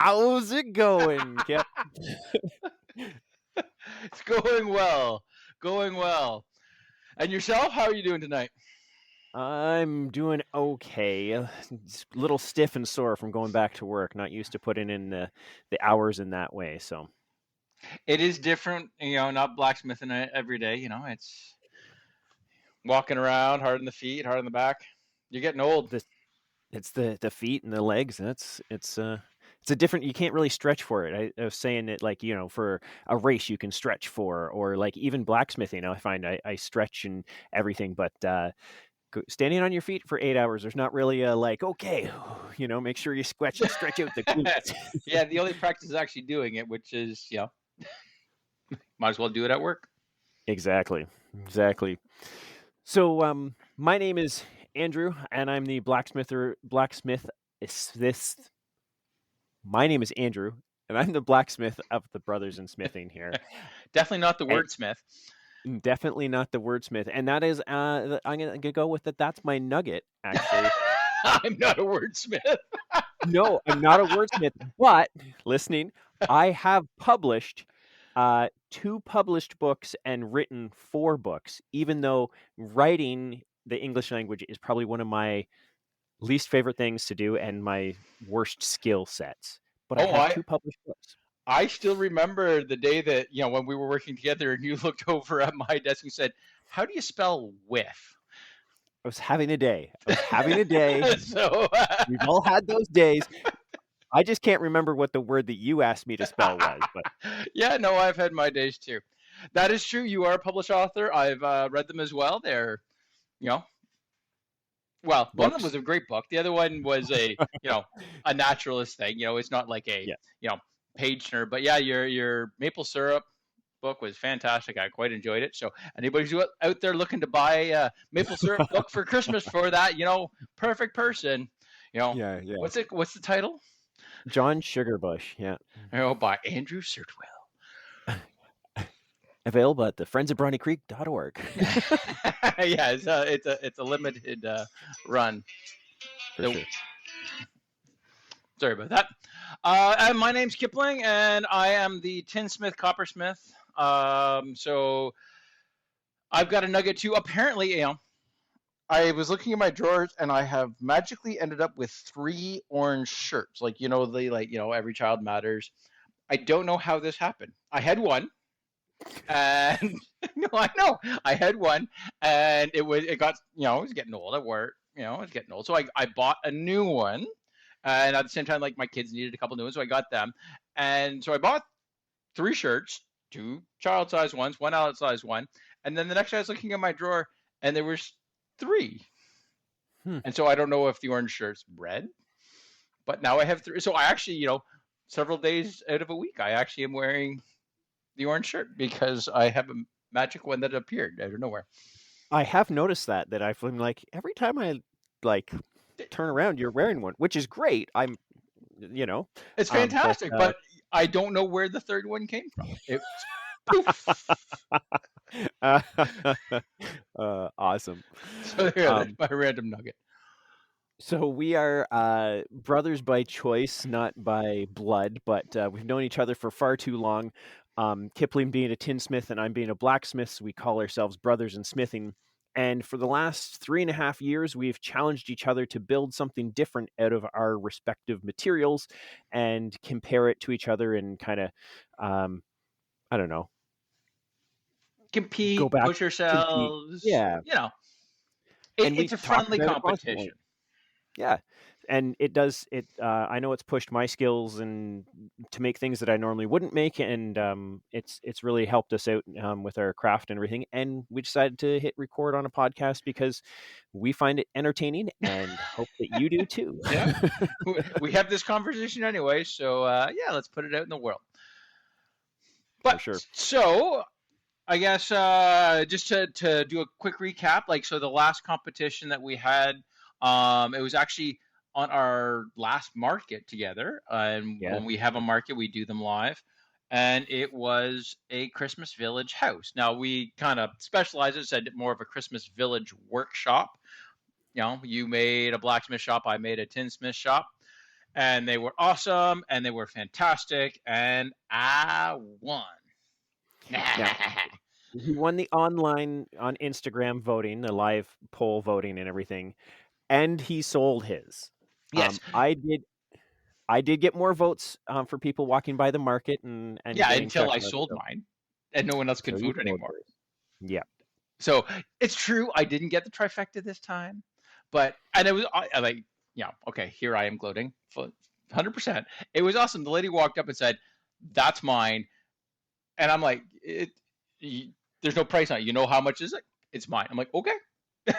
How's it going, Kip? It's going well. Going well. And yourself? How are you doing tonight? I'm doing okay. It's a little stiff and sore from going back to work. Not used to putting in the hours in that way. So It is different, not blacksmithing it every day. It's walking around, hard on the feet, hard on the back. You're getting old. this it's the feet and the legs. It's a different. You can't really stretch for it. I was saying it like for a race you can stretch for, or like even blacksmithing. I find I stretch and everything, but standing on your feet for 8 hours, there's not really a like, okay, make sure you stretch out the glutes. Yeah, the only practice is actually doing it, which is, might as well do it at work. Exactly. Exactly. So, my name is Andrew, and I'm the blacksmith. This. My name is Andrew, and I'm the blacksmith of the Brothers in Smithing here. Definitely not the And wordsmith. definitely not the wordsmith, and that is, I'm gonna go with that. That's my nugget, actually. I'm not a wordsmith. No, I'm not a wordsmith, but listening, I have published 2 published books and written 4 books, even though writing the English language is probably one of my least favorite things to do and my worst skill sets. But I Oh, have I 2 published books. I still remember the day that, when we were working together and you looked over at my desk and said, "How do you spell with?" I was having a day. So, We've all had those days. I just can't remember what the word that you asked me to spell was, but yeah, no, I've had my days too. That is true. You are a published author. I've read them as well. They're, you know, well, one of them was books. a great book. The other one was a naturalist thing. It's not like a, Yeah. page turner. But yeah, your maple syrup book was fantastic. I quite enjoyed it. So anybody who's out there looking to buy a maple syrup book for Christmas for that, perfect person. Yeah, yeah. What's the title? John Sugarbush, yeah. By Andrew Sirtwell. Available at the friendsofbrawnycreek.org. Yeah, it's a limited run. For sure. Sorry about that. And my name's Kipling, and I am the tinsmith, coppersmith. So I've got a nugget too. Apparently, I was looking in my drawers, and I have magically ended up with 3 orange shirts. Every child matters. I don't know how this happened. I had one. And no, I know I had one, and it got it was getting old. It was getting old. So I bought a new one, and at the same time, like my kids needed a couple new ones, so I got them. And so I bought 3 shirts, 2 child size ones, 1 adult size one, and then the next day I was looking at my drawer, and there was 3. And so I don't know if the orange shirt's red, but now I have 3. So I actually, several days out of a week, I actually am wearing the orange shirt because I have a magic one that appeared out of nowhere. I have noticed that I've been like, every time I like turn around, you're wearing one, which is great. It's fantastic, but I don't know where the third one came from. It's poof. Awesome. So that's my random nugget. So we are brothers by choice, not by blood, but we've known each other for far too long. Kipling being a tinsmith and I'm being a blacksmith, so we call ourselves Brothers in Smithing. And for the last 3.5 years, we've challenged each other to build something different out of our respective materials and compare it to each other and kind of, I don't know, Compete, go back, push compete. yourselves. Yeah. And It's a friendly competition. Yeah. And it does it. I know it's pushed my skills and to make things that I normally wouldn't make, and it's really helped us out with our craft and everything. And we decided to hit record on a podcast because we find it entertaining, and hope that you do too. Yeah, we have this conversation anyway, so let's put it out in the world. But For sure. So I guess just to do a quick recap, so the last competition that we had, it was actually on our last market together. And when we have a market, we do them live. And it was a Christmas Village house. Now, we kind of specialized it, said more of a Christmas Village workshop. You made a blacksmith shop, I made a tinsmith shop. and they were awesome and they were fantastic, and I won. Now, he won the online on Instagram voting, the live poll voting and everything, and he sold his. Yes. I did get more votes for people walking by the market and Yeah, getting until I checklist. sold So, mine and no one else could so you vote sold anymore. yours. Yeah. So it's true, I didn't get the trifecta this time, but and it was I like, yeah, okay, here I am gloating, 100%. It was awesome. The lady walked up and said, "That's mine," and I'm like, "There's no price on it. You know how much is it? It's mine." I'm like, "Okay, yeah,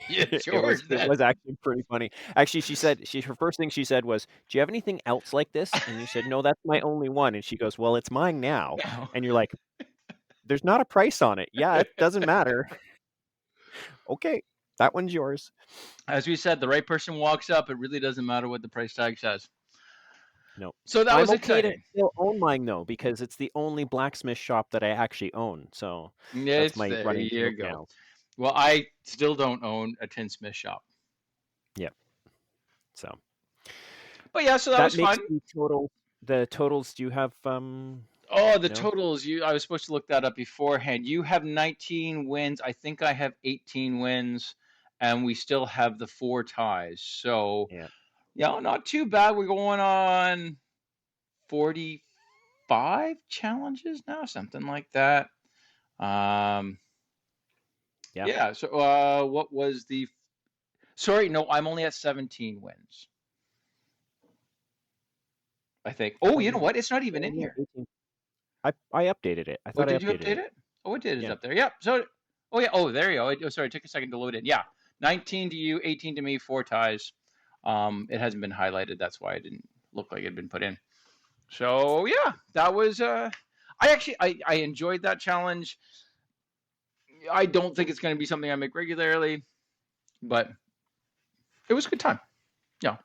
it's yours It then." was actually pretty funny. Actually, she said her first thing she said was, "Do you have anything else like this?" And you said, "No, that's my only one." And she goes, "Well, it's mine now." Now, And you're like, "There's not a price on it." Yeah, it doesn't matter. Okay, that one's yours. as we said, the right person walks up. It really doesn't matter what the price tag says. No. So that I'm was okay to exciting. still own mine though, because it's the only blacksmith shop that I actually own. So that's It's my there. running You joke go. now. Well, I still don't own a tinsmith shop, Yeah. So but yeah, so that that was makes fun. the totals. Do you have Oh, the no? totals. I was supposed to look that up beforehand. You have 19 wins. I think I have 18 wins, and we still have the 4 ties. So, Yeah. not too bad. We're going on 45 challenges now, something like that. Um, Yeah. yeah. So, what was the? Sorry, no, I'm only at 17 wins. I think. I Oh, thought you know you what? It's not were even in only at here. 18. I updated it. I Oh, thought I did you updated update it. it? Oh, it did. It's Yeah. up there. Yep. So, oh yeah. Oh, there you go. Oh, sorry. It took a second to load in. Yeah. 19 to you, 18 to me, 4 ties. It hasn't been highlighted. That's why it didn't look like it had been put in. So yeah, that was. I enjoyed that challenge. I don't think it's going to be something I make regularly, but it was a good time. Yeah.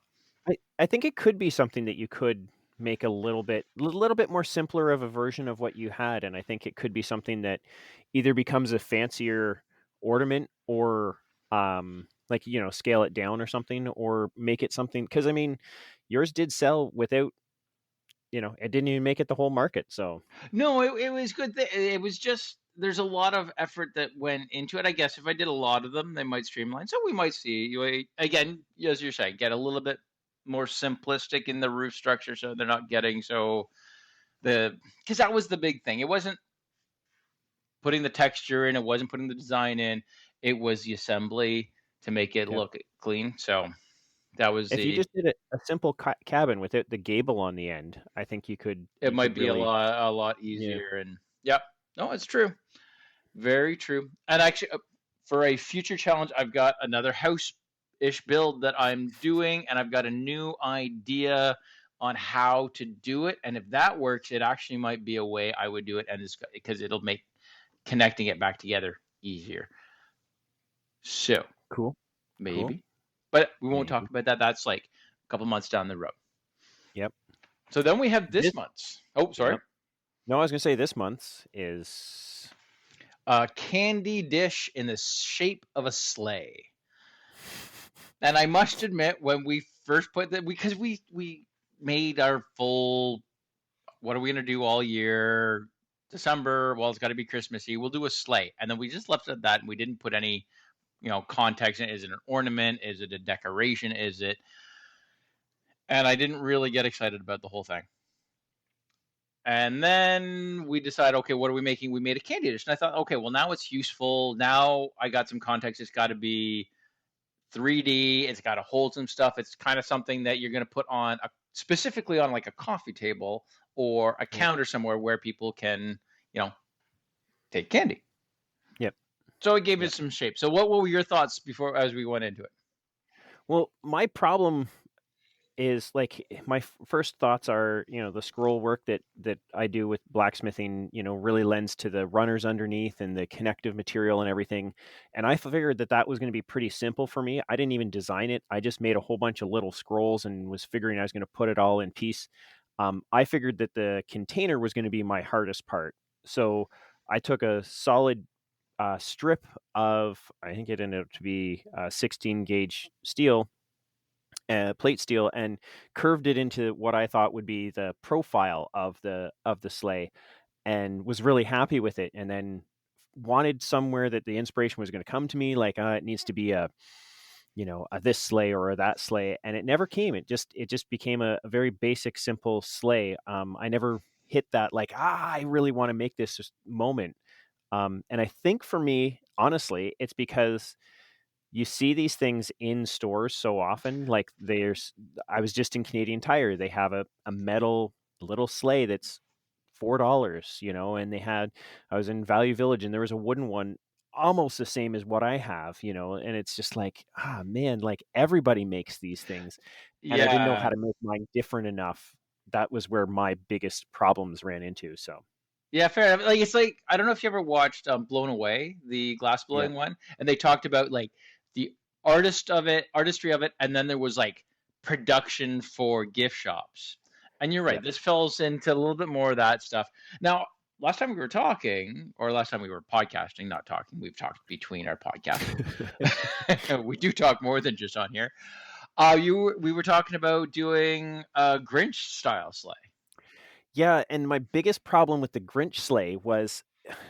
I think it could be something that you could make a little bit more simpler of a version of what you had, and I think it could be something that either becomes a fancier ornament or like scale it down or something or make it something because I mean yours did sell without it didn't even make it the whole market. So No, it was good. It was just there's a lot of effort that went into it. I guess if I did a lot of them, they might streamline. So we might see you again, as you're saying, get a little bit more simplistic in the roof structure, so they're not getting so the because that was the big thing. It wasn't putting the texture in, it wasn't putting the design in. It was the assembly to make it yeah. look clean. So that was If you the. just did a simple cabin without the gable on the end, I think It you might could be a really lot yeah. easier and yep. No, it's true. Very true. And actually, for a future challenge, I've got another house-ish build that I'm doing, and I've got a new idea on how to do it. And if that works, it actually might be a way I would do it, and it's because it'll make connecting it back together easier. So Cool. Cool. maybe, but we won't talk Maybe. about that. That's like a couple months down the road. Yep. So then we have this This month's. Oh, sorry. Yep. No, I was gonna say this month's is A candy dish in the shape of a sleigh. And I must admit, when we first put that, because we made our full, what are we gonna do all year? December, well, it's got to be Christmassy. We'll do a sleigh, and then we just left it at that, and we didn't put any, context in it. Is it an ornament? Is it a decoration? Is it? And I didn't really get excited about the whole thing. And then we decided, okay, what are we making? We made a candy dish, and I thought, okay, well now it's useful. Now I got some context. It's got to be 3D. It's got to hold some stuff. It's kind of something that you're going to put on specifically on like a coffee table or a yep. counter somewhere where people can, you know, take candy. Yep. So it gave it Yep. some shape. So what were your thoughts before as we went into it? Well, my problem is like my first thoughts are the scroll work that I do with blacksmithing really lends to the runners underneath and the connective material and everything, and I figured that was going to be pretty simple for me. I didn't even design it. I just made a whole bunch of little scrolls and was figuring I was going to put it all in piece. I figured that the container was going to be my hardest part, so I took a solid strip of, I think it ended up to be 16 gauge steel, plate steel, and curved it into what I thought would be the profile of the sleigh, and was really happy with it. And then wanted somewhere that the inspiration was going to come to me, like it needs to be a, a this sleigh or a that sleigh, and it never came. It just became a very basic, simple sleigh. I never hit that, like, I really want to make this moment. And I think for me, honestly, it's because you see these things in stores so often. Like, I was just in Canadian Tire. They have a metal little sleigh that's $4, and I was in Value Village and there was a wooden one almost the same as what I have, and it's just like, man, like, everybody makes these things. And I didn't know how Yeah. to make mine different enough. That was where my biggest problems ran into. So, Yeah, fair enough. Like it's like I don't know if you ever watched Blown Away, the glass yeah, blowing one, and they talked about like the artistry of it, and then there was like production for gift shops. And you're yeah. right, this falls into a little bit more of that stuff. Now, last time we were talking, or last time we were podcasting, not talking, we've talked between our podcasts. We do talk more than just on here. We were talking about doing a Grinch style sleigh. Yeah, and my biggest problem with the Grinch sleigh was,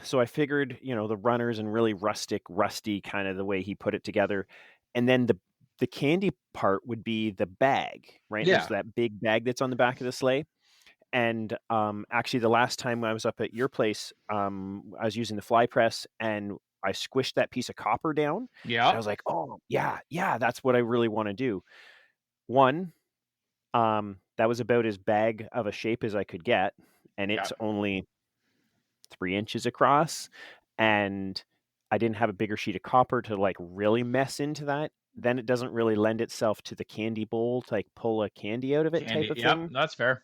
so I figured, the runners and really rusty kind of the way he put it together. And then the candy part would be the bag, right? There's Yeah, that big bag that's on the back of the sleigh. And actually, the last time I was up at your place, I was using the fly press and I squished that piece of copper down. And I yeah, was like, oh, yeah, yeah, that's what I really want to do. One, that was about as bag of a shape as I could get, and yeah. it's only 3 inches across, and I didn't have a bigger sheet of copper to, like, really mess into that. Then it doesn't really lend itself to the candy bowl to, like, pull a candy out of it type Candy. of Yep, thing. that's fair.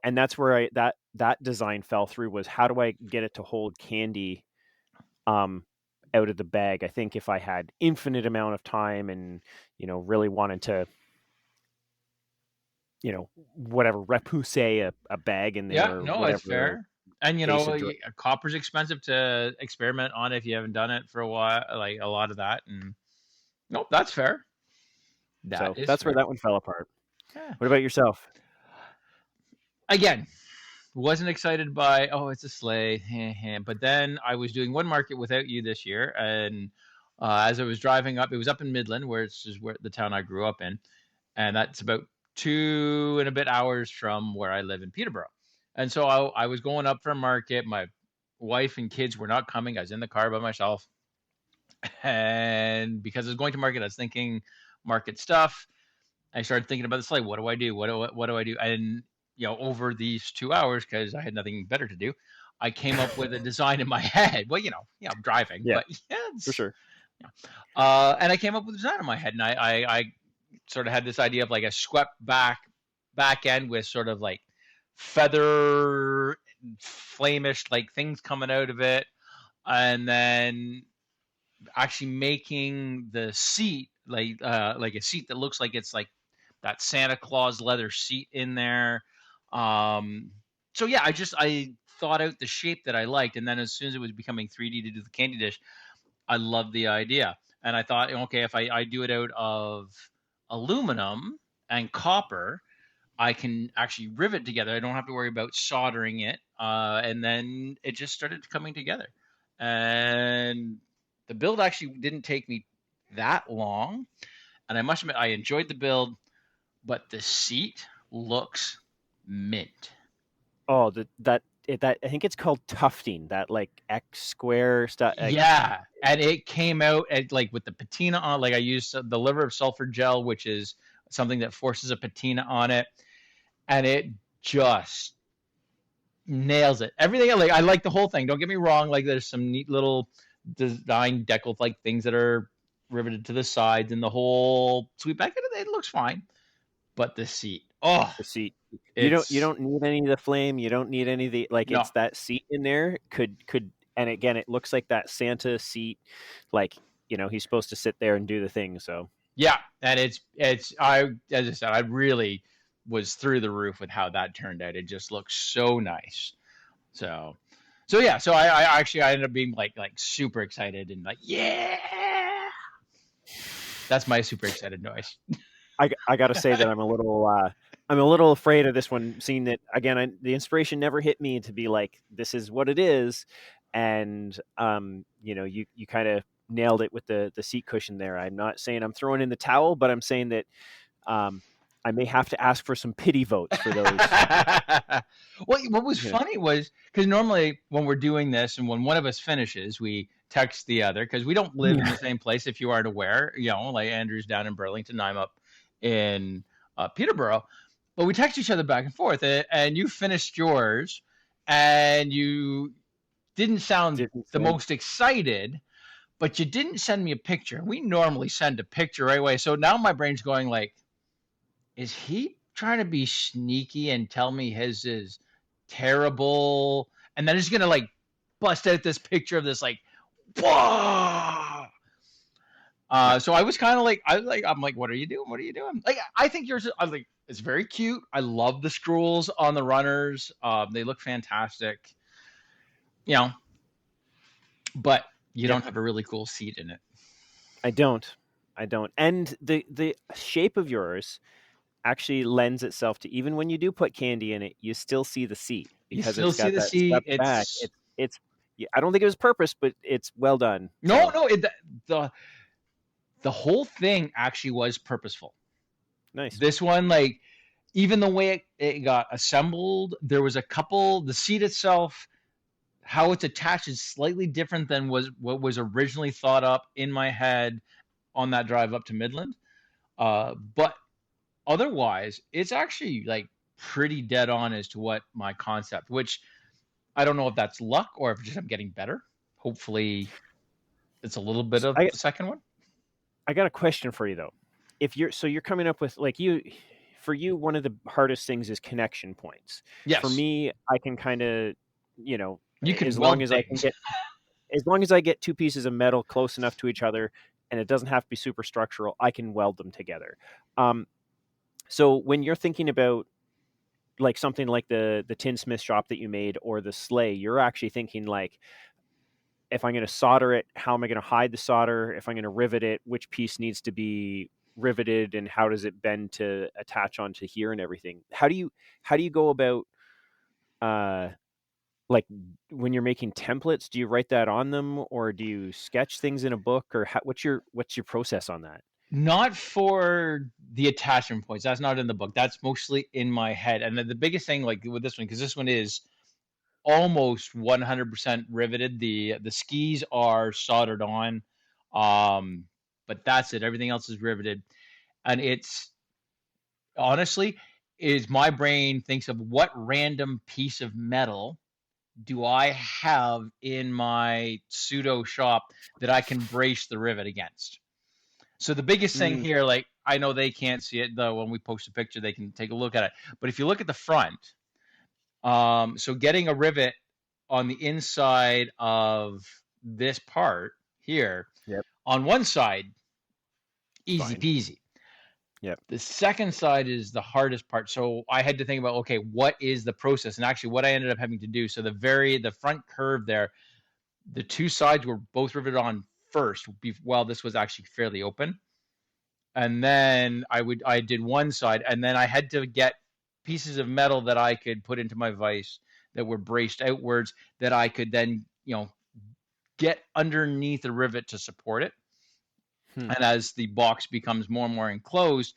And that's where that design fell through, was how do I get it to hold candy, um, out of the bag? I think if I had infinite amount of time and, really wanted to, whatever, repousse a bag in there Yeah, or no, it's whatever fair. And case of copper's expensive to experiment on if you haven't done it for a while, like a lot of that. And nope, that's fair. That so is that's where fair. that one fell apart. Yeah. What about yourself? Again, wasn't excited by it's a sleigh, but then I was doing one market without you this year, and as I was driving up, it was up in Midland, where it's just where the town I grew up in, and that's about 2 and a bit hours from where I live in Peterborough. And so I was going up for a market. My wife and kids were not coming. I was in the car by myself. And because I was going to market, I was thinking market stuff. I started thinking about this, like, what do I do? What do I do? And, over these 2 hours, because I had nothing better to do, I came up with a design in my head. Well, I'm driving, Yeah, but yeah, for sure. yeah. And I came up with a design in my head, and I sort of had this idea of like a swept back end with sort of like feather flamish like things coming out of it, and then actually making the seat like a seat that looks like it's like that Santa Claus leather seat in there. Um, so yeah, I thought out the shape that I liked, and then as soon as it was becoming 3D to do the candy dish, I loved the idea. And I thought, okay, if I do it out of aluminum and copper, I can actually rivet together. I don't have to worry about soldering it. And then it just started coming together. And the build actually didn't take me that long. And I must admit, I enjoyed the build, but the seat looks mint. Oh, that I think it's called tufting. That, like, X square stuff. Like, Yeah, and it came out at, like, with the patina on. Like I used the liver of sulfur gel, which is something that forces a patina on it, and it just nails it. Everything I like the whole thing. Don't get me wrong. Like there's some neat little design decal like things that are riveted to the sides, and the whole sweet back. It looks fine, but the seat. Oh, the seat. You it's don't need any of the flame. You don't need any of the, like, no. it's that seat in there could. And again, it looks like that Santa seat, like, he's supposed to sit there and do the thing. So Yeah, and it's I as I said, I really was through the roof with how that turned out. It just looks so nice. So yeah, so I ended up being like super excited and like, yeah. That's my super excited noise. I gotta say that I'm a little afraid of this one, seeing that again, the inspiration never hit me to be like, this is what it is. And, you know, you kind of nailed it with the seat cushion there. I'm not saying I'm throwing in the towel, but I'm saying that, um, I may have to ask for some pity votes for those, Well, what was you know, funny was because normally when we're doing this and when one of us finishes, we text the other because we don't live in the same place. If you aren't aware, like Andrew's down in Burlington, I'm up in Peterborough, but we text each other back and forth. And you finished yours, and you didn't sound didn't the send. most excited, but you didn't send me a picture. We normally send a picture right away, so now my brain's going like, is he trying to be sneaky and tell me his is terrible? And then he's gonna like bust out this picture of this like, whoa. Yeah, So I was kind of like, I'm like, what are you doing? What are you doing? Like, I think yours. I was like, it's very cute. I love the scrolls on the runners. They look fantastic. You know, but you yeah. don't have a really cool seat in it. I don't, I don't. And the shape of yours actually lends itself to, even when you do put candy in it, you still see the seat You because still it's see got the that seat. swept back. It's It's yeah, I don't think it was purpose, but it's well done. no, So no. The the whole thing actually was purposeful. nice. This one, like, even the way it got assembled, there was a couple, the seat itself, how it's attached is slightly different than was what was originally thought up in my head on that drive up to Midland. But otherwise, it's actually like pretty dead on as to what my concept, which I don't know if that's luck or if just I'm getting better. Hopefully, it's a little bit So of the second one. I got a question for you though. If you're so you're coming up with like you for you, one of the hardest things is connection points. For Yes, me, I can kind of, you know, you can as long weld as I can things. get as long as I get two pieces of metal close enough to each other and it doesn't have to be super structural, I can weld them together. Um, so when you're thinking about like something like the tinsmith shop that you made or the sleigh, you're actually thinking like, if I'm going to solder it, how am I going to hide the solder? If I'm going to rivet it, which piece needs to be riveted and how does it bend to attach onto here and everything? How do you go about uh like when you're making templates, do you write that on them or do you sketch things in a book or what's your process on that? Not for the attachment points. That's not in the book. That's mostly in my head. And the biggest thing, like with this one, because this one is almost 100% riveted. The skis are soldered on, um, but that's it. Everything else is riveted, and it's honestly is my brain thinks of what random piece of metal do I have in my pseudo shop that I can brace the rivet against. So the biggest thing Mm, here, like I know they can't see it though. When we post a picture, they can take a look at it. But if you look at the front, so getting a rivet on the inside of this part here, yep, on one side, easy fine. peasy. Yep. The second side is the hardest part. So I had to think about, okay, what is the process? And actually, what I ended up having to do. So the front curve there, the two sides were both riveted on first, while this was actually fairly open. And then I did one side, and then I had to get pieces of metal that I could put into my vise that were braced outwards that I could then get underneath the rivet to support it. Hmm. And as the box becomes more and more enclosed,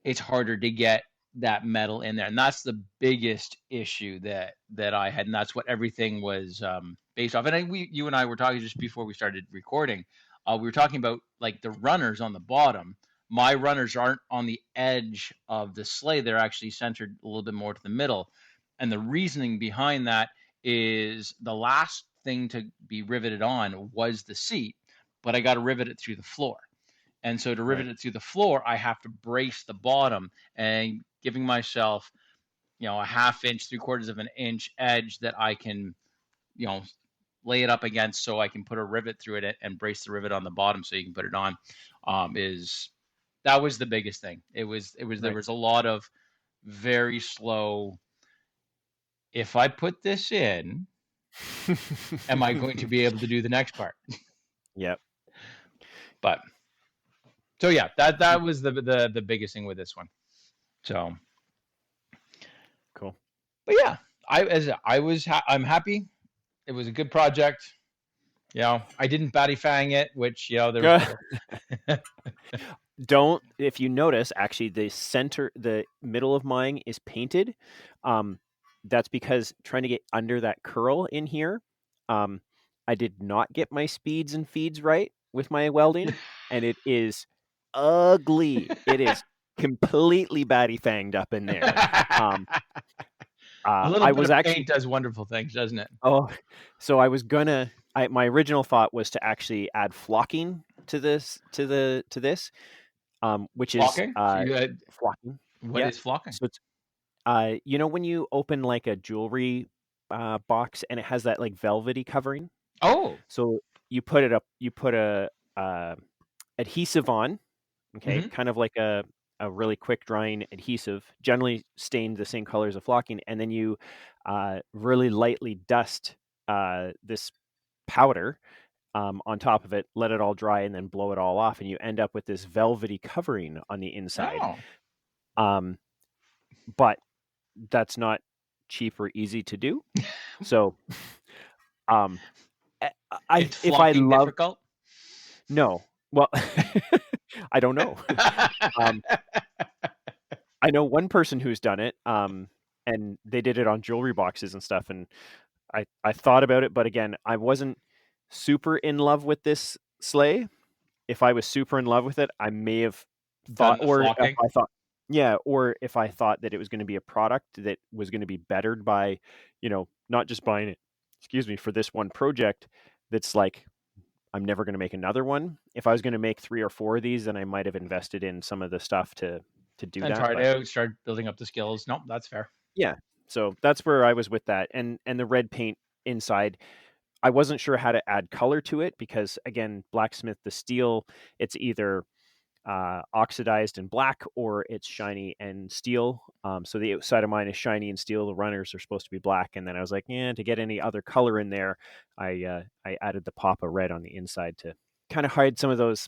it's harder to get that metal in there, and that's the biggest issue that I had, and that's what everything was based off. And you and I were talking just before we started recording. We were talking about like the runners on the bottom. My runners aren't on the edge of the sleigh; they're actually centered a little bit more to the middle. And the reasoning behind that is the last thing to be riveted on was the seat, but I got to rivet it through the floor. And so to Right. rivet it through the floor, I have to brace the bottom and giving myself, a half inch, three quarters of an inch edge that I can, you know, lay it up against so I can put a rivet through it and brace the rivet on the bottom so you can put it on. Is that was the biggest thing. There Right. was a lot of very slow. If I put this in, am I going to be able to do the next part? Yep. But So yeah, that was the biggest thing with this one. So, Cool. but yeah, I'm happy. It was a good project. I didn't batty fang it, which there was a couple. Don't, if you notice, actually the middle of mine is painted. Um, that's because trying to get under that curl in here, um, I did not get my speeds and feeds right with my welding, and it is ugly. It is completely batty fanged up in there. Um, A little I bit was of actually paint does wonderful things, doesn't it? oh, so I was gonna. My original thought was to actually add flocking to this, which is Flocking. So you had flocking. what Yeah. is flocking? So it's when you open like a jewelry box and it has that like velvety covering. Oh, So you put it up. You put a adhesive on. Okay, hmm. kind of like a really quick drying adhesive, generally stained the same color as a flocking, and then you really lightly dust this powder on top of it, let it all dry, and then blow it all off, and you end up with this velvety covering on the inside. Oh, Um, but that's not cheap or easy to do. So, um, I it's if I flocking love difficult. no, well, I don't know. Um, I know one person who's done it, and they did it on jewelry boxes and stuff, and I thought about it, but again, I wasn't super in love with this sleigh. If I was super in love with it, I may have thought, Done the or if flocking. I thought, yeah, or if I thought that it was going to be a product that was going to be bettered by, not just buying it, excuse me, for this one project. That's like I'm never going to make another one. If I was going to make 3 or 4 of these, then I might have invested in some of the stuff to do And that. try it But out, start building up the skills. Nope, that's fair. yeah, so that's where I was with that, and the red paint inside. I wasn't sure how to add color to it because again, blacksmith the steel, it's either oxidized and black or it's shiny and steel. So the outside of mine is shiny and steel. The runners are supposed to be black, and then I was like, yeah, to get any other color in there, I added the pop of red on the inside to kind of hide some of those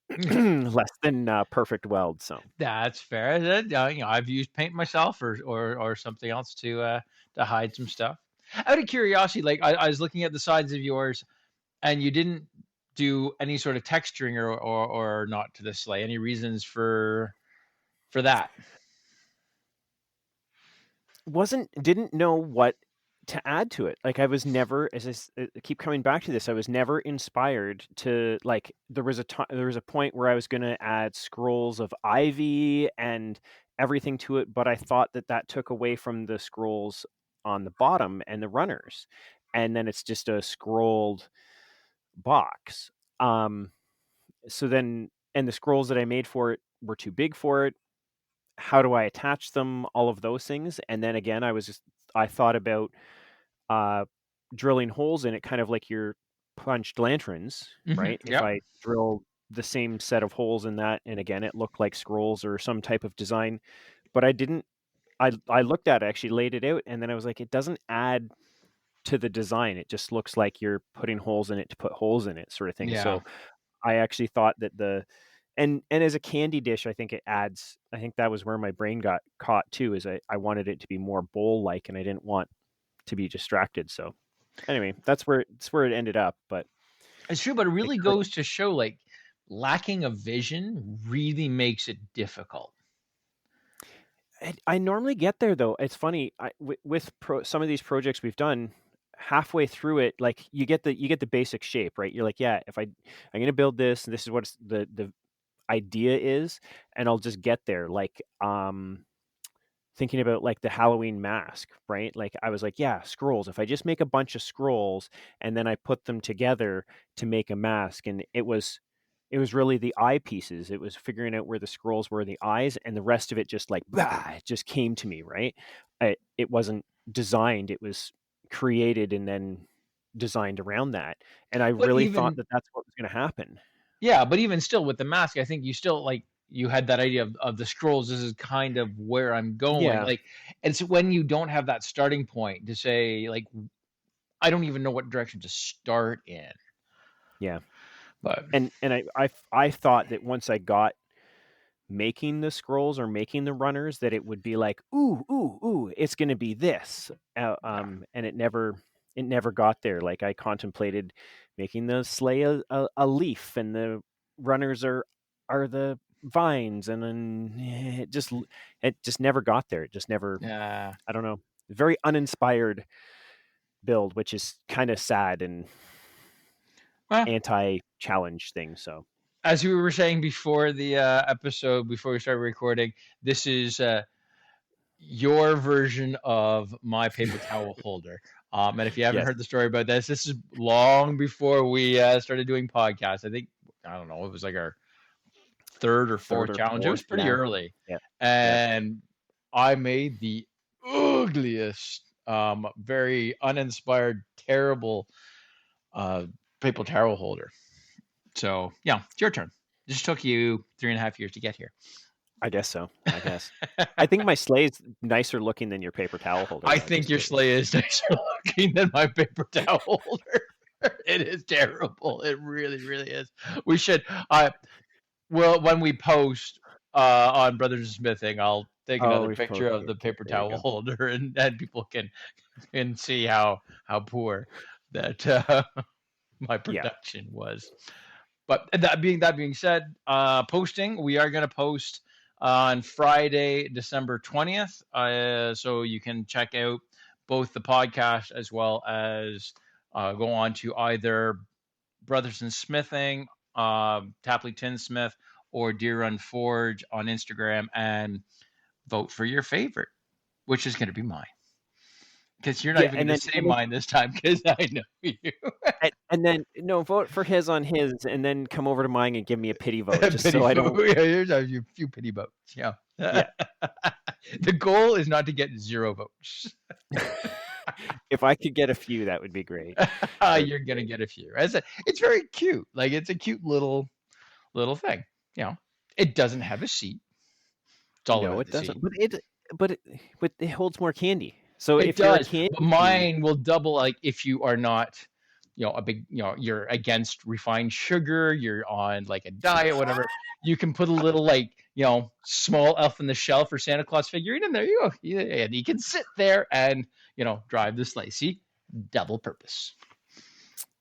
less than perfect welds. So That's fair. I've used paint myself or something else to hide some stuff. Out of curiosity, like I was looking at the sides of yours, and you didn't do any sort of texturing or not to the sleigh. Any reasons for that? didn't know what to add to it. Like I was never, I keep coming back to this, I was never inspired to like. There was a point where I was going to add scrolls of ivy and everything to it, but I thought that that took away from the scrolls on the bottom and the runners, and then it's just a scrolled box. Um, so then, and the scrolls that I made for it were too big for it. How do I attach them? All of those things, and then again, I thought about uh, drilling holes in it, kind of like your punched lanterns, right? If Yep. I drill the same set of holes in that, and again, it looked like scrolls or some type of design, but I didn't. I looked at it, actually laid it out, and then I was like, it doesn't add to the design. It just looks like you're putting holes in it to put holes in it, sort of thing. Yeah. So I actually thought that and as a candy dish, I think it adds. I think that was where my brain got caught too. Is I wanted it to be more bowl like, and I didn't want to be distracted. So anyway, that's where it ended up. But It's true, but it it really could. goes to show like lacking a vision really makes it difficult. I normally get there though. It's funny. Some of these projects we've done, halfway through it, like you get the basic shape, right? You're like, yeah, if I'm going to build this, and this is what the idea is, and I'll just get there. Like thinking about like the Halloween mask, right? Like I was like, yeah, scrolls. If I just make a bunch of scrolls and then I put them together to make a mask, and it was really the eye pieces. It was figuring out where the scrolls were, the eyes, and the rest of it just like bah, it just came to me, right? It wasn't designed. It was created and then designed around that. And I But really thought even that that's what was going to happen. yeah, but even still with the mask, I think you still like you had that idea of the scrolls. This is kind of where I'm going. Yeah, Like, it's when you don't have that starting point to say like I don't even know what direction to start in. yeah. But And I thought that once I got making the scrolls or making the runners, that it would be like, ooh, it's going to be this. yeah, And it never got there. Like I contemplated making the sleigh a leaf, and the runners are the vines, and then it just never got there. It just never. yeah. I don't know. Very uninspired build, which is kind of sad and Well, anti-challenge thing. So as we were saying before the episode, before we started recording, this is your version of my paper towel holder. And if you haven't yes, heard the story about this is long before we started doing podcasts. I don't know, it was like our third or third fourth or challenge. It fourth. was pretty Yeah, early, yeah, yeah. and I made the ugliest, very uninspired, terrible uh, paper towel holder. So yeah, it's your turn. It just took you 3.5 years to get here. I guess so. I guess. I think my sleigh's nicer looking than your paper towel holder, I though. think Just your to, sleigh is nicer looking than my paper towel holder. It is terrible. It really, really is. We should. Well, when we post on Brothers Smithing, I'll take oh, another we've picture of posted. the paper There you towel go. holder, and people can see how poor that my Yeah. production was. But that being said, posting, we are going to post on Friday, December 20th. So you can check out both the podcast as well as go on to either Brothers and Smithing, Tapley Tinsmith, or Deer Run Forge on Instagram, and vote for your favorite, which is going to be mine. Because you're not Yeah, even and going then to say mine this time because I know you. and then no, vote for his on his, and then come over to mine and give me a pity vote, just Pity so I vote. don't. Yeah, here's a few pity votes. Yeah. Yeah. The goal is not to get 0 votes. If I could get a few, that would be great. But You're gonna get a few. It's very cute. Like it's a cute little thing. You know, it doesn't have a seat. It's all no, about it the seat. doesn't. But it holds more candy. So It if you're a does, candy but fiend, mine will double. Like if you are not, a big, you're against refined sugar, you're on like a diet, whatever. You can put a little like, small elf in the shelf or Santa Claus figurine in there. You go, yeah, and you can sit there and drive the sleigh. See, double purpose.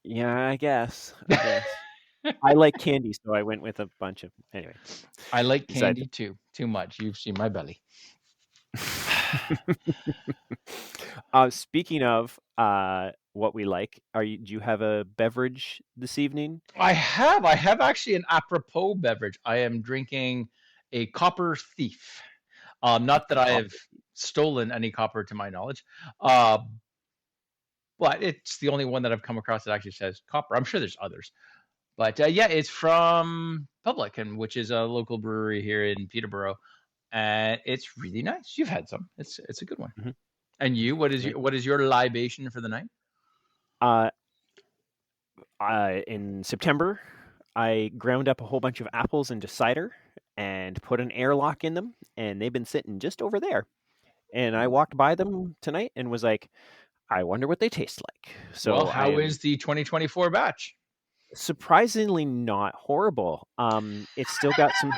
yeah, I guess. I like candy, so I went with a bunch of anyway. I like Besides, candy too much. You've seen my belly. speaking of what we like, do you have a beverage this evening? I have actually an apropos beverage. I am drinking a Copper Thief. Not that I have stolen any copper to my knowledge, uh, but it's the only one that I've come across that actually says copper. I'm sure there's others, but yeah, it's from Public, and which is a local brewery here in Peterborough, and it's really nice. You've had some. It's a good one. Mhm. And you, Great. what is your libation for the night? Uh, in September, I ground up a whole bunch of apples into cider and put an airlock in them, and they've been sitting just over there. And I walked by them tonight and was like, I wonder what they taste like. Well, So I how am is the 2024 batch? surprisingly not horrible. It's still got some.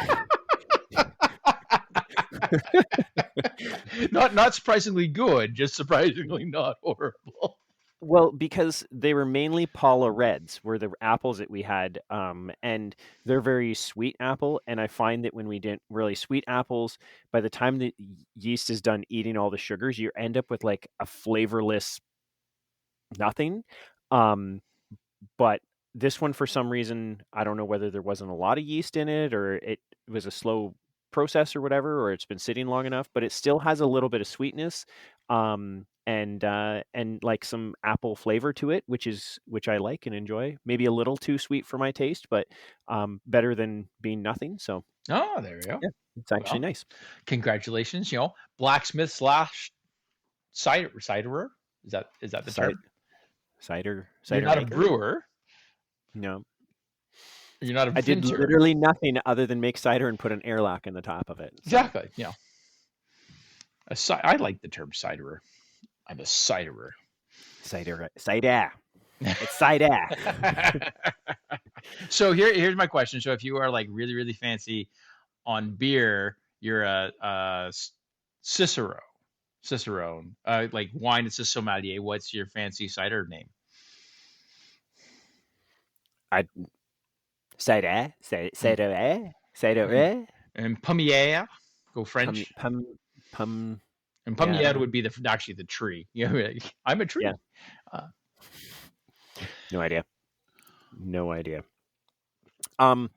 Not surprisingly good, just surprisingly not horrible. Well, because they were mainly Paula Reds, were the apples that we had, and they're very sweet apple. And I find that when we didn't really sweet apples, by the time the yeast is done eating all the sugars, you end up with like a flavorless nothing. Um, but this one, for some reason, I don't know whether there wasn't a lot of yeast in it or it was a slow process or whatever, or it's been sitting long enough, but it still has a little bit of sweetness, and like some apple flavor to it, which I like and enjoy. Maybe a little too sweet for my taste, but better than being nothing. So Oh, there we go. yeah, it's actually Well, nice. congratulations. Blacksmith slash ciderer. Is that the Cider, term? You're cider not a maker. brewer. No, You're not a I did vinter. literally nothing other than make cider and put an airlock in the top of it. So. Exactly. I like the term ciderer. I'm a ciderer. Cider. It's cider. So here's my question. So if you are like really really fancy on beer, you're a Cicero, Cicerone. Like wine, it's a sommelier. What's your fancy cider name? I cider, And, cider, cider, and Pommier, go pum, French. pum, pum. And Yeah, Pommier would be actually the tree. You know, like, I'm a yeah. tree. Uh, No idea. No idea. Um.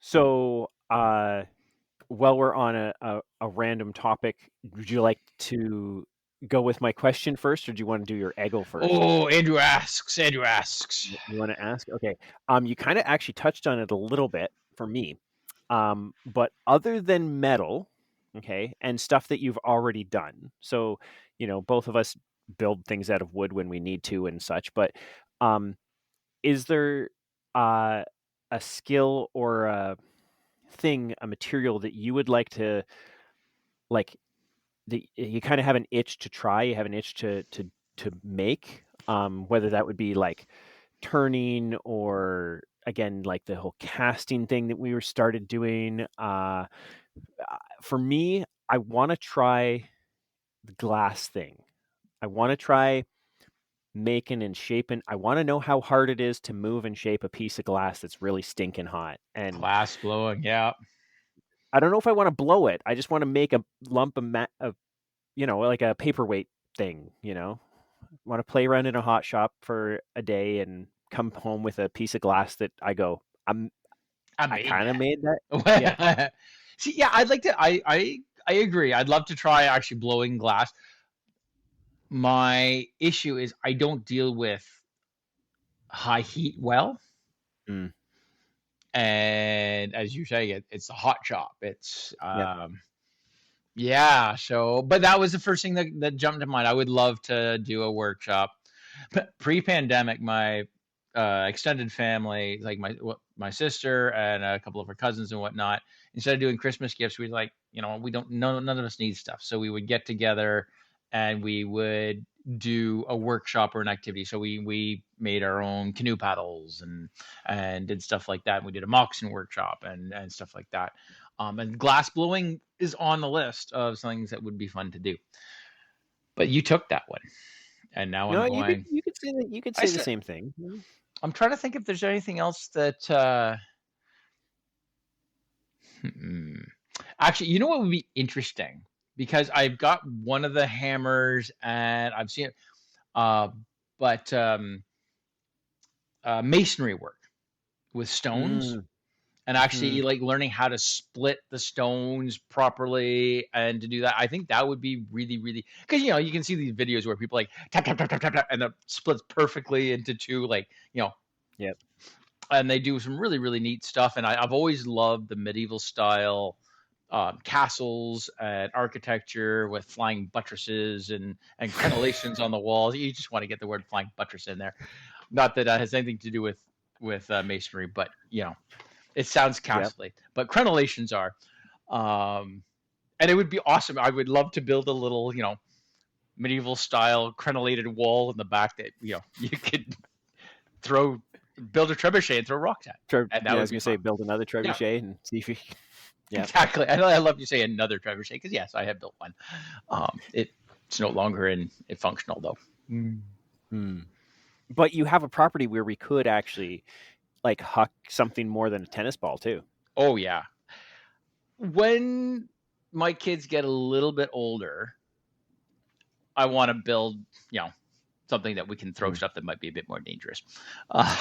So, while we're on a random topic, would you like to go with my question first, or do you want to do your eggle first? oh, Andrew asks. Andrew asks. You want to ask? Okay. You kind of actually touched on it a little bit for me. But other than metal, okay, and stuff that you've already done. So, both of us build things out of wood when we need to and such, but um, is there uh, a skill or a thing, a material that you would like to like that you kind of have an itch to try, you have an itch to make, whether that would be like turning or again like the whole casting thing that we were started doing. For me, I want to try the glass thing. I want to try making and shaping. I want to know how hard it is to move and shape a piece of glass that's really stinking hot. And Glass blowing. Yeah. I don't know if I want to blow it. I just want to make a lump of like a paperweight thing. Want to play around in a hot shop for a day and come home with a piece of glass that I go, I I made kind of made that. Yeah. that. See, yeah, I'd like to. I agree. I'd love to try actually blowing glass. My issue is I don't deal with high heat well, Mm, and as you say, it's a hot shop. It's yep. yeah. So, but that was the first thing that jumped to mind. I would love to do a workshop. But pre-pandemic, my extended family, like my sister and a couple of her cousins and whatnot, instead of doing Christmas gifts, we like, we don't no none of us need stuff, so we would get together and we would do a workshop or an activity. So we made our own canoe paddles and did stuff like that. We did a moccasin workshop and stuff like that. And glass blowing is on the list of things that would be fun to do. But you took that one, and now I'm No, you could going. you could say that you could I say the said same thing. I'm trying to think if there's anything else that. Hmm. Actually, you know what would be interesting, because I've got one of the hammers and I've seen it, uh, but masonry work with stones, Mm, and mhm. actually like learning how to split the stones properly and to do that. I think that would be really really, because you can see these videos where people like tap tap tap tap tap, tap and it splits perfectly into two, like Yep. and they do some really really neat stuff. And I've always loved the medieval style castles and architecture with flying buttresses and crenellations on the walls. You just want to get the word flying buttress in there. Not that that has anything to do with masonry, but it sounds Yep. castly. But crenellations are, um, and it would be awesome. I would love to build a little medieval style crenellated wall in the back that you could throw build a trebuchet and throw rocks at, and that Yeah, I would was be gonna fun. say build another Yeah, trebuchet and see if you. Yep. exactly. I love you say another trebuchet, because yes, I have built one. It's no longer in functional though. Mm. Hmm. But you have a property where we could actually like huck something more than a tennis ball too. Oh yeah. When my kids get a little bit older, I want to build, something that we can throw Mm, stuff that might be a bit more dangerous. Uh,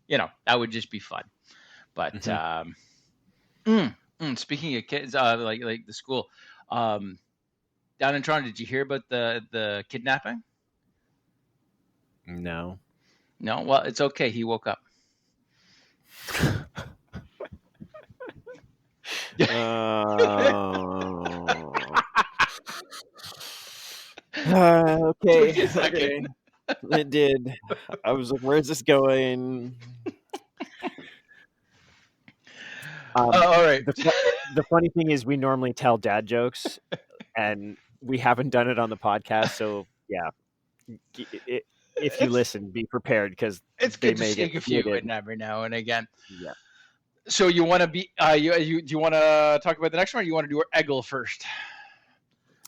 yeah. that would just be fun. But Hmm. speaking of kids, like the school, um, down in Toronto, did you hear about the kidnapping? No. No. Well, it's okay. He woke up. Oh. Took Okay. you a second. Okay. It did. I was like, "Where's this going?" All right. The funny thing is, we normally tell dad jokes, and we haven't done it on the podcast. So yeah, it, if you it's listen, be prepared because it's they good to may get sneak a few muted. in every now and again. Yeah. So you want to be do you want to talk about the next one, or you want to do our Eggle first?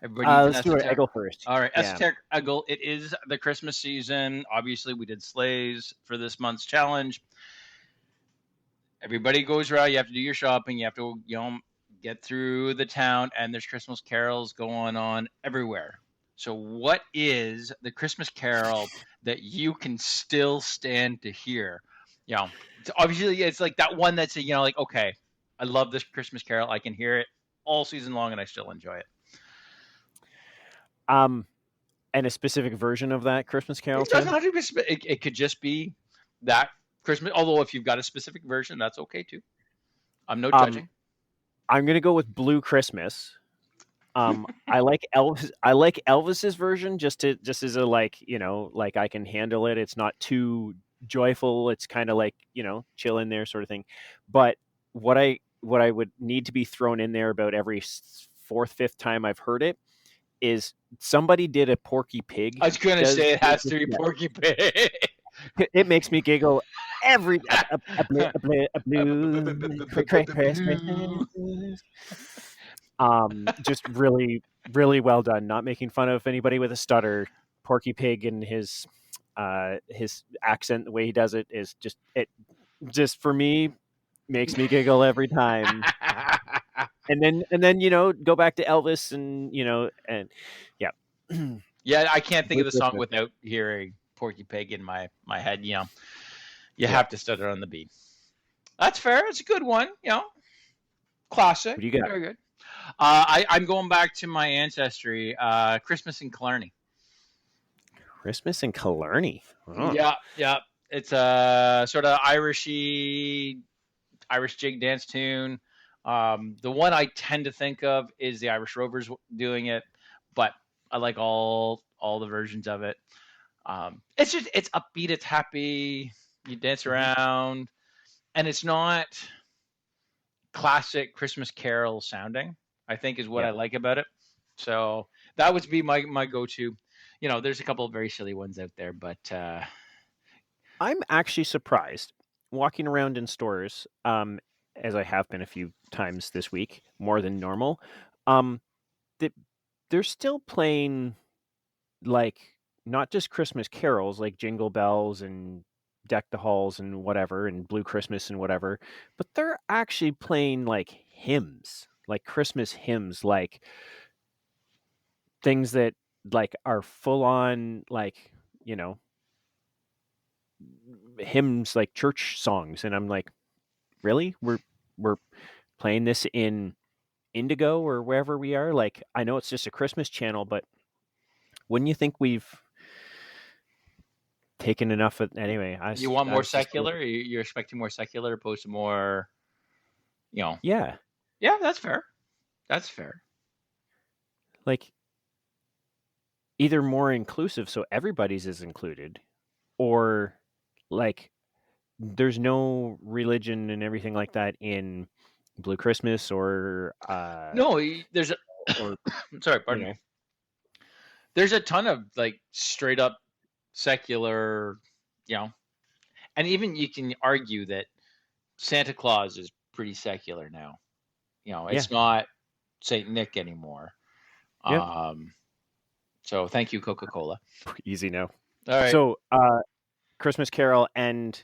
Everybody needs an Let's do our esoteric. Eggle first. All right, Yeah. esoteric Eggle. It is the Christmas season. Obviously, we did sleighs for this month's challenge. Everybody goes around. You have to do your shopping. You have to, get through the town, and there's Christmas carols going on everywhere. So, what is the Christmas carol that you can still stand to hear? Obviously, it's like that one that's, like, okay, I love this Christmas carol. I can hear it all season long, and I still enjoy it. Um, and a specific version of that Christmas Carol, It doesn't Tim. have to be. It could just be that Christmas. Although, if you've got a specific version, that's okay too. I'm no Um, judging. I'm gonna go with Blue Christmas. I like Elvis. I like Elvis's version just as a like I can handle it. It's not too joyful. It's kind of like chill in there sort of thing. But what I would need to be thrown in there about every fourth fifth time I've heard it is somebody did a Porky I Pig. was gonna Does say it has to be Porky Pig. it makes me giggle every a blue Christmas. Just really, really well done. Not making fun of anybody with a stutter. Porky Pig and his accent, the way he does it is just for me makes me giggle every time. And then go back to Elvis and yeah. Yeah, I can't think Blue of the song Christmas. without hearing Porky Pig in my head. You Yeah. have to stutter on the beat. That's fair. It's a good one. Classic. What do you got? Very good. I'm going back to my ancestry. Christmas in Killarney. Christmas in Killarney. Oh. Yeah, yeah. It's a sort of Irish jig dance tune. The one I tend to think of is the Irish Rovers doing it, but I like all the versions of it. It's upbeat, it's happy. You dance Mhm. around, and it's not classic Christmas Carol sounding. I think is what Yeah. I like about it. So that would be my go-to. There's a couple of very silly ones out there, but I'm actually surprised walking around in stores, as I have been a few times this week, more than normal, that they're still playing like not just Christmas carols like Jingle Bells and Deck the Halls and whatever and Blue Christmas and whatever, but they're actually playing like hymns, like Christmas hymns, like things that like are full on like, you know, hymns like church songs and I'm like, really? We're playing this in Indigo or wherever we are? Like I know it's just a Christmas channel, but wouldn't you think we've taken enough of anyway? you want I more was just secular? You're expecting more secular opposed to more, you know. yeah, Yeah, that's fair. That's fair. like either more inclusive so everybody's is included or like there's no religion and everything like that in Blue Christmas No, there's a. or Sorry, you pardon me. know, There's a ton of like straight up secular, you know, and even you can argue that Santa Claus is pretty secular now. yeah, It's not Saint Nick anymore. yeah, Um, so thank you, Coca Cola. easy no. All right. So Christmas Carol, and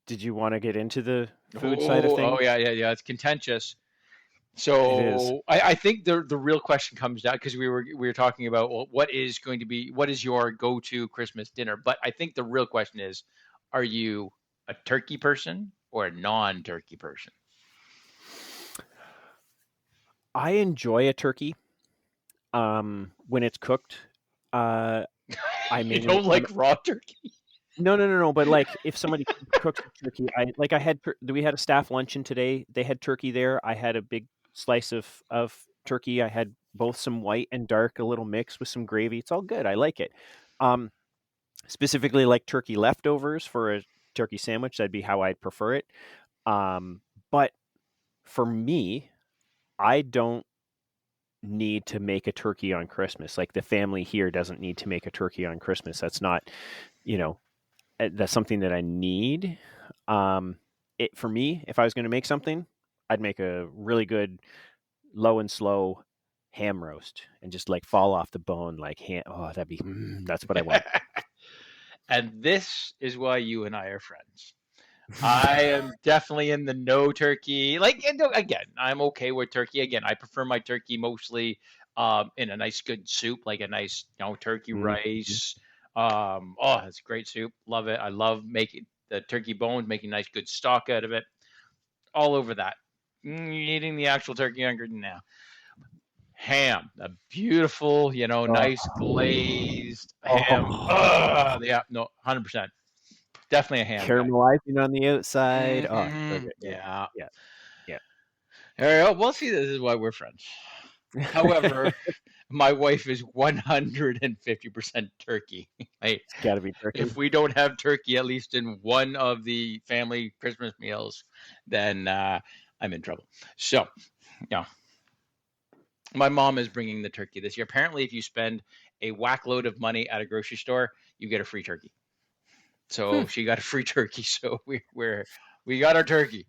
did you want to get into the food side of Oh things? yeah, yeah, yeah. It's contentious. It is. So I think the real question comes down because we were talking about, well, what is your go to Christmas dinner? But I think the real question is, are you a turkey person or a non turkey person? I enjoy a turkey when it's cooked. Uh I You mainly don't like raw turkey? no, but like if somebody cooks a turkey, we had a staff luncheon today. They had turkey there. I had a big slice of turkey. I had both some white and dark, a little mix with some gravy. It's all good. I like it. Um Specifically like turkey leftovers for a turkey sandwich. That'd be how I'd prefer it. But for me, I don't need to make a turkey on Christmas. Like the family here doesn't need to make a turkey on Christmas. That's not you know, that's something that I need. For me, if I was going to make something, I'd make a really good low and slow ham roast and just like fall off the bone like ham. Oh, that's what I want. And this is why you and I are friends. I am definitely in the no turkey. Like, again, I'm okay with turkey. Again, I prefer my turkey mostly in a nice, good soup, like a nice, turkey Mhm. rice. Oh, it's a great soup. Love it. I love making the turkey bones, making nice, good stock out of it. All over that. Eating the actual turkey hungry now. Ham, a beautiful, nice glazed ham. Oh, Yeah, no, 100%. Definitely a ham guy. caramelizing on the outside. Oh, it's so Hmm. good. Yeah, Yeah. yeah, yeah. All right, well, see, this is why we're friends. However, my wife is 150% turkey. Like, It's got to be turkey. if we don't have turkey at least in one of the family Christmas meals, then I'm in trouble. So, yeah, my mom is bringing the turkey this year. Apparently, if you spend a whack load of money at a grocery store, you get a free turkey. Hmm, So she got a free turkey. So we got our turkey.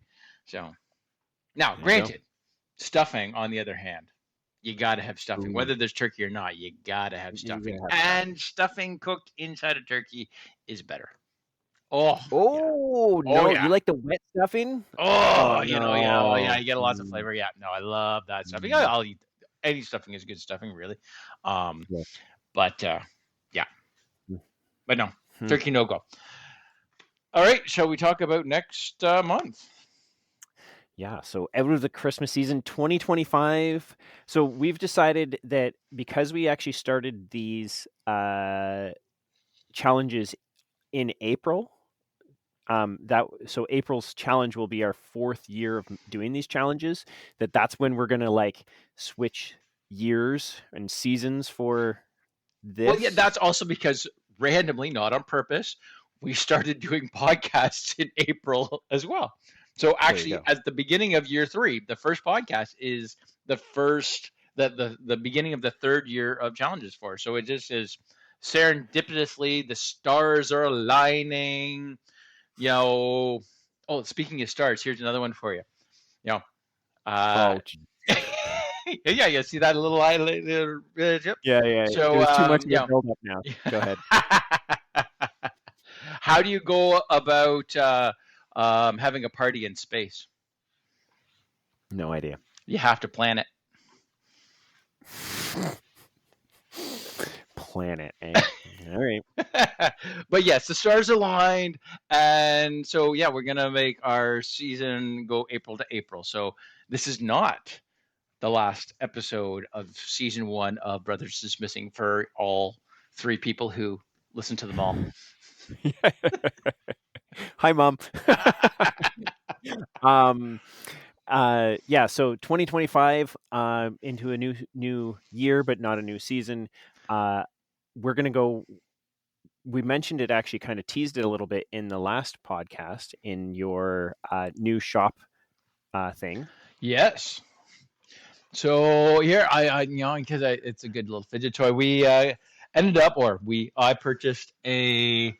So now, there you go. granted, stuffing on the other hand, you got to have stuffing. Ooh, Whether there's turkey or not, you got to have you stuffing. gotta have And stuffing. stuffing cooked inside a turkey is better. Oh, yeah. Oh Oh, no, yeah. you like the wet stuffing? Oh Oh, yeah. Oh, yeah. no. You get lots of Mm, flavor. Yeah. No, I love that stuffing. mm, I'll eat any stuffing is good stuffing, really. Um, yeah. but yeah. Mm, But no, hmm. turkey no go. All right. Shall we talk about next month? Yeah, so out of the Christmas season 2025. So we've decided that because we actually started these challenges in April, that so April's challenge will be our fourth year of doing these challenges. That's when we're gonna like switch years and seasons for Well, yeah, this. that's also because randomly, not on purpose, we started doing podcasts in April as well. So There you actually, go. at the beginning of year three, the first podcast is the first the beginning of the third year of challenges for us. So it just is serendipitously the stars are aligning. You know, oh, speaking of stars, here's another one for you. You know, uh, Oh, gee. yeah, you see that little island? Yeah, yeah. It So, was too much of a yeah. build up now. Go ahead. How do you go about having a party in space? No idea. You have to plan it. Planet, eh? All right. But yes, the stars aligned, and so yeah, we're gonna make our season go April to April. So this is not the last episode of season one of Brothers is Missing for all three people who listen to them all. Hi, mom. um, yeah. So 2025, into a new year, but not a new season. Uh, we're gonna go. We mentioned it, actually kind of teased it a little bit in the last podcast in your new shop thing. Yes. So here, because it's a good little fidget toy. We ended up, or I purchased a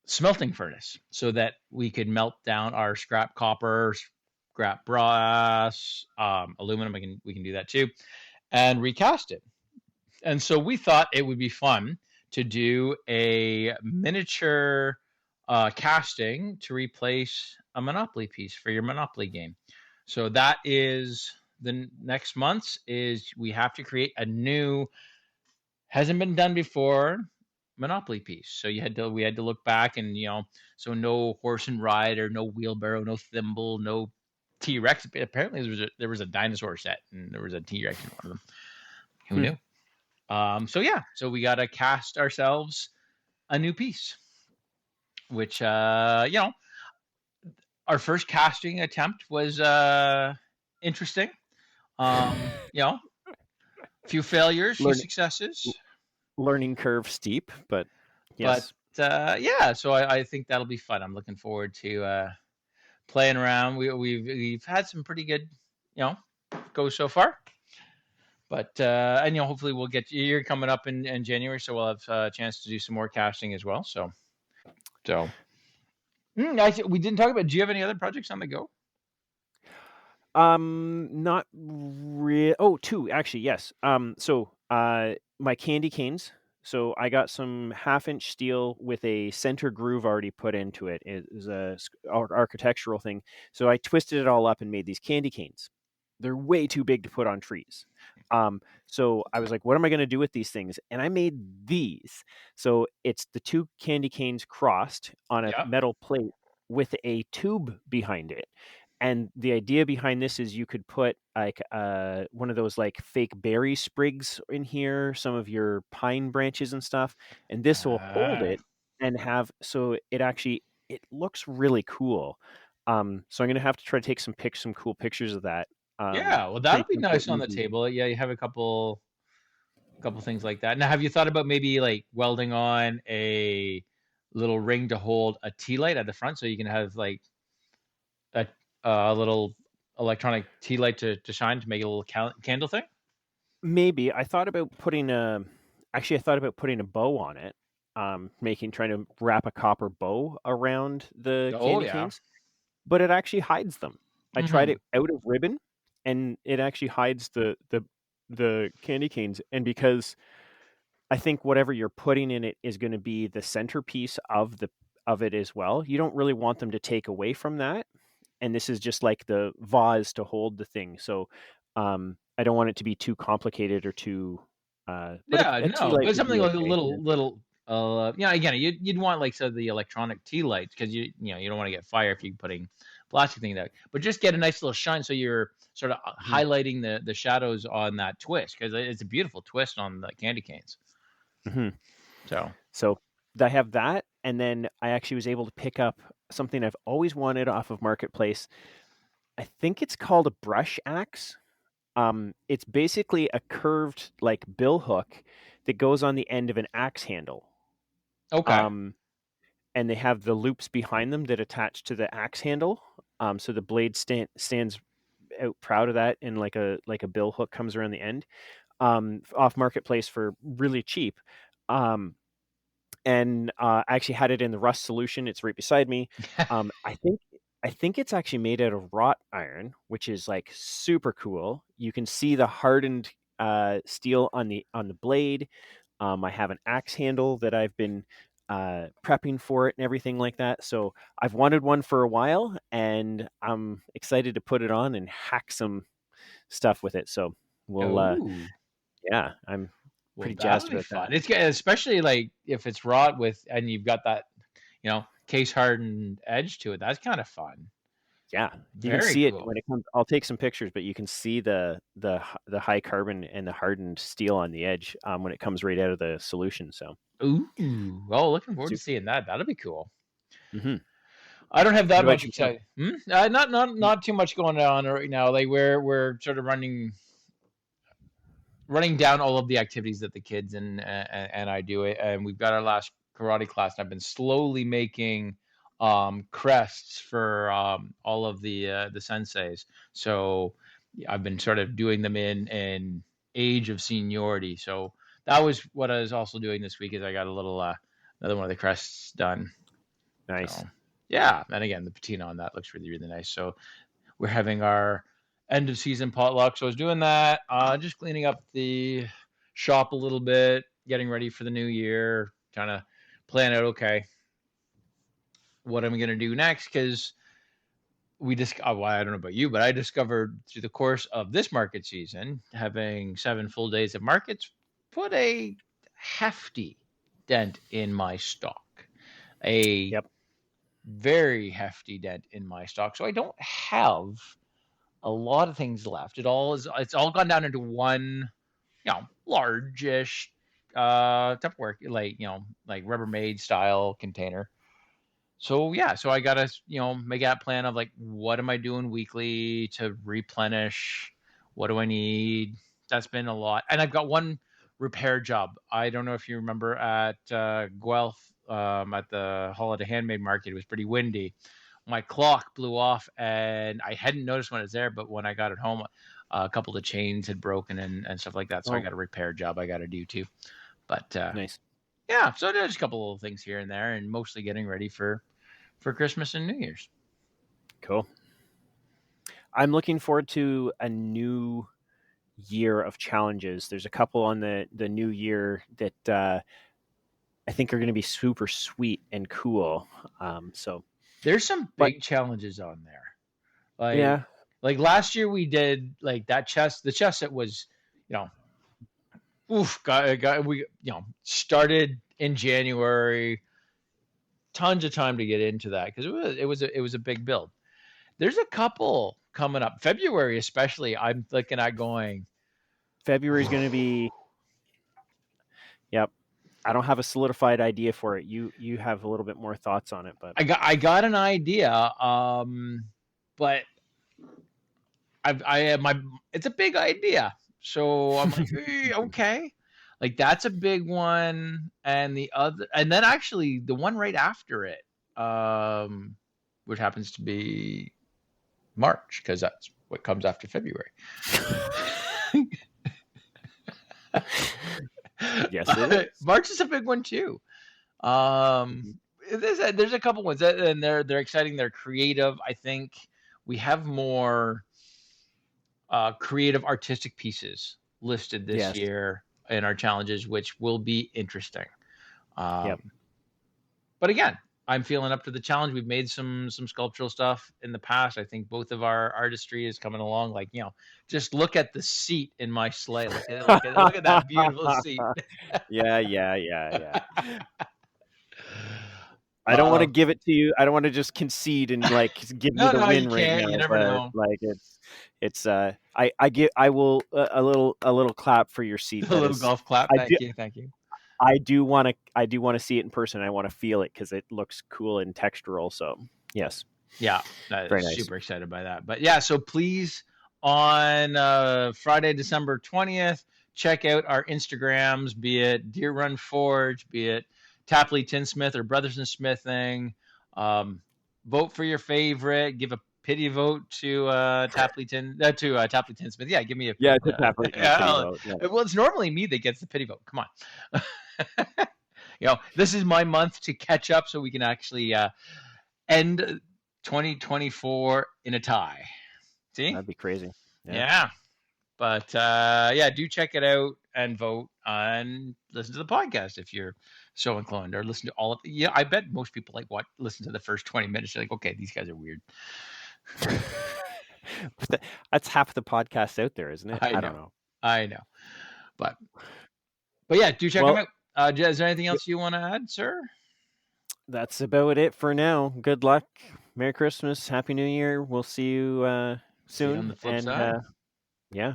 smelting furnace so that we could melt down our scrap copper, scrap brass, aluminum. We can do that too, and recast it. And so we thought it would be fun to do a miniature casting to replace a Monopoly piece for your Monopoly game. So that is the next month's is we have to create a new, hasn't been done before, Monopoly piece. So we had to look back and so no horse and rider, no wheelbarrow, no thimble, no T Rex. Apparently there was a dinosaur set and there was a T Rex in one of them. Who Hmm. knew? So yeah, so we got to cast ourselves a new piece, which our first casting attempt was interesting. A few failures, few Learning successes, learning curve steep, but but yes. yeah, so I think that'll be fun. I'm looking forward to playing around. We've had some pretty good, goes so far. But and hopefully we'll get you're coming up in January, so we'll have a chance to do some more casting as well. So So, we didn't talk about. Do you have any other projects on the go? Not real. Oh, two actually. Yes. My candy canes. So I got some half-inch steel with a center groove already put into it. It is a architectural thing. So I twisted it all up and made these candy canes. They're way too big to put on trees. So I was like, what am I going to do with these things? And I made these. So it's the two candy canes crossed on a Yeah. metal plate with a tube behind it. And the idea behind this is you could put like one of those like fake berry sprigs in here, some of your pine branches and stuff, and this will hold Ah. it and have so it looks really cool. So I'm gonna have to try to take some cool pictures of that. Yeah, well, that'll Pretty be simple, nice on the easy. table. Yeah, you have a couple things like that. Now, have you thought about maybe like welding on a little ring to hold a tea light at the front so you can have like a, a little electronic tea light to shine to make a little candle thing? Maybe I thought about putting a actually I thought about putting a bow on it. Trying to wrap a copper bow around the Oh, candy yeah. canes. But it actually hides them. I tried Hmm. it out of ribbon, and it actually hides the candy canes, and because I think whatever you're putting in it is gonna be the centerpiece of it as well, you don't really want them to take away from that, and this is just like the vase to hold the thing, so, I don't want it to be too complicated or too, but Yeah, a tea no, light but would something be like a okay, yeah. little, yeah, again, you'd want like so the electronic tea lights because you don't want to get fire if you're putting plastic thing there, but just get a nice little shine so you're sort of Mhm, highlighting the shadows on that twist because it's a beautiful twist on the candy canes. mhm. So, So I have that, and then I actually was able to pick up something I've always wanted off of Marketplace. I think it's called a brush axe. It's basically a curved like bill hook that goes on the end of an axe handle. okay. Um, and they have the loops behind them that attach to the axe handle. So the blade stands out proud of that, and like a bill hook comes around the end. Off Marketplace for really cheap. Um, I actually had it in the rust solution. It's right beside me. Um, I think I think it's actually made out of wrought iron, which is like super cool. You can see the hardened steel on the blade. I have an axe handle that I've been prepping for it and everything like that. So I've wanted one for a while, and I'm excited to put it on and hack some stuff with it. So we'll, Oh, yeah, I'm well, pretty that'll jazzed be about that. fun. It's good, especially like if it's wrought with and you've got that case hardened edge to it. That's kind of fun. Yeah, you can Very see it cool. when it comes. I'll take some pictures, but you can see the high carbon and the hardened steel on the edge when it comes right out of the solution. So Ooh, well, looking forward to super. seeing that. That'll be cool. Hmm. I don't have What that about much you? exciting. Not too much going on right now. Like we're sort of running down all of the activities that the kids and I do it, and we've got our last karate class. And I've been slowly making crests for all of the senseis. So yeah, I've been sort of doing them in age of seniority. So that was what I was also doing this week. Is I got a little another one of the crests done. Nice, So yeah, and again the patina on that looks really nice. So we're having our end of season potluck. So I was doing that, just cleaning up the shop a little bit, getting ready for the new year, kind of plan out okay, what am I gonna do next? Because we just well, I don't know about you, but I discovered through the course of this market season, having 7 full days of markets, put a hefty dent in my stock. A yep. very hefty dent in my stock. So I don't have a lot of things left. It's all gone down into one, largish Tupperware, like like Rubbermaid style container. So yeah, so I gotta make that plan of like what am I doing weekly to replenish? What do I need? That's been a lot, and I've got one repair job. I don't know if you remember at Guelph at the Holiday Handmade Market. It was pretty windy. My clock blew off, and I hadn't noticed when it was there, but when I got it home, a couple of chains had broken and stuff like that. So I Oh, got a repair job I got to do too. But nice. yeah, so there's a couple little things here and there, and mostly getting ready for Christmas and New Year's. Cool. I'm looking forward to a new year of challenges. There's a couple on the new year that I think are going to be super sweet and cool. So, There's some but big challenges on there. Like yeah, last year we did like that chess, the chess that was, you know, got we started in January, tons of time to get into that because it was a big build. There's a couple coming up. February especially, I'm looking at going. February is going to be. Yep. I don't have a solidified idea for it. You have a little bit more thoughts on it, but I got an idea, but I have my it's a big idea, so I'm like okay, like that's a big one, and the other, and then actually the one right after it, which happens to be March because that's what comes after February. yes, it is. March is a big one too. Um, there's a couple ones that, and they're exciting. They're creative. I think we have more creative artistic pieces listed this Yes. year in our challenges, which will be interesting. Yep. Um, but again, I'm feeling up to the challenge. We've made some sculptural stuff in the past. I think both of our artistry is coming along. Like, just look at the seat in my sleigh. Look at that beautiful seat. Yeah, yeah, yeah, yeah. I don't want to uh, give it to you. I don't want to just concede and like give you no, the no, you win right can't. You now, never but know. like it's I will a little clap for your seat. A That little is golf clap. I do Thank you. I do want to see it in person. I want to feel it because it looks cool and textural. So yes, Yeah, very nice. super excited by that. But yeah, so please on Friday, December 20th, check out our Instagrams, be it Deer Run Forge, be it Tapley Tinsmith or Brothers in Smithing. Vote for your favorite. Give a pity vote to Tapley Tinsmith. Yeah, give me a Yeah, it's a pity yeah. vote. Yeah. Well, it's normally me that gets the pity vote. Come on. This is my month to catch up so we can actually end 2024 in a tie. See? That'd be crazy. Yeah. But yeah, do check it out and vote and listen to the podcast if you're so inclined, or listen to all of it. Yeah, I bet most people listen to the first 20 minutes. They're like, okay, these guys are weird. That's half the podcast out there, isn't it? I don't know. know. I know. But yeah, do check them Well, out. Is there anything else you want to add, sir? that's about it for now. Good luck. Merry Christmas. Happy New Year. We'll see you See you on the soon. flip And side. yeah,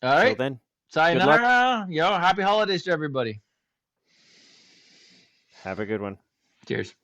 All till right. then, good luck. Sayonara. Happy holidays to everybody. Have a good one. Cheers.